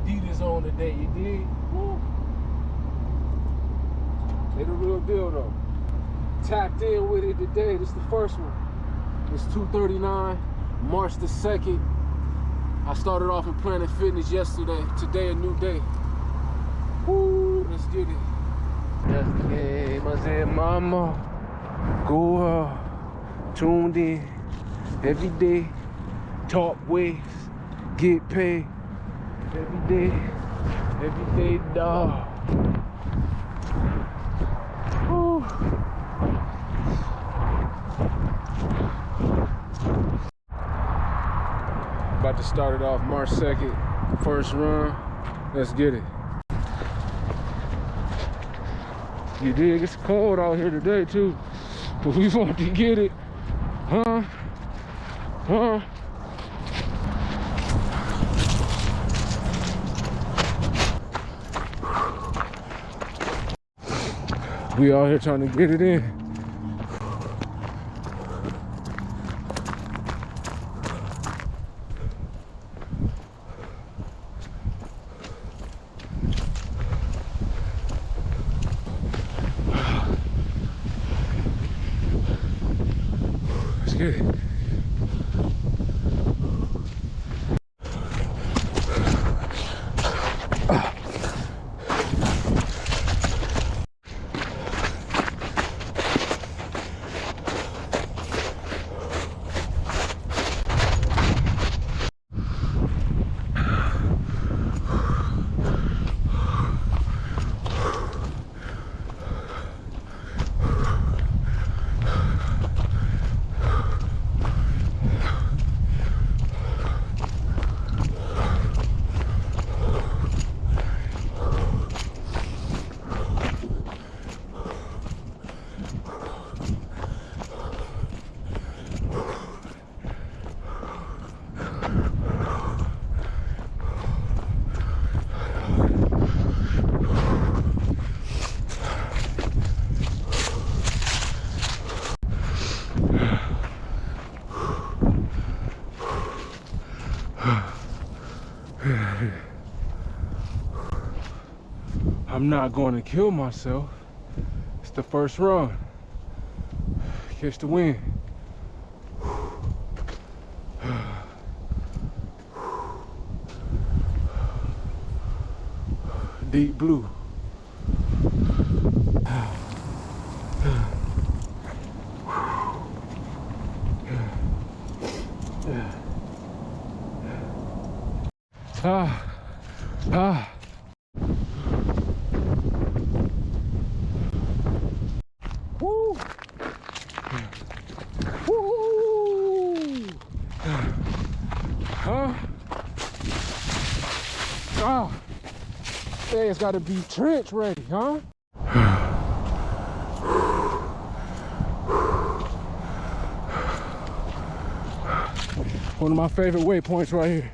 Adidas on today, you dig? Woo. They the real deal though. Tapped in with it today. This is the first one. It's 2:39, March the 2nd. I started off in Planet Fitness yesterday. Today a new day. Woo, let's get it. That's the game. I said, mama, go tuned in every day. Talk waves, get paid every day, dog. Woo. About to start it off March 2nd, first run. Let's get it. You dig? It's cold out here today too, but we want to get it, huh? We out here trying to get it in. Let's get it. I'm not going to kill myself. It's the first run. Catch the wind. Deep blue. Woo! Woo! Huh? Oh, it's got to be trench ready, huh? One of my favorite waypoints right here.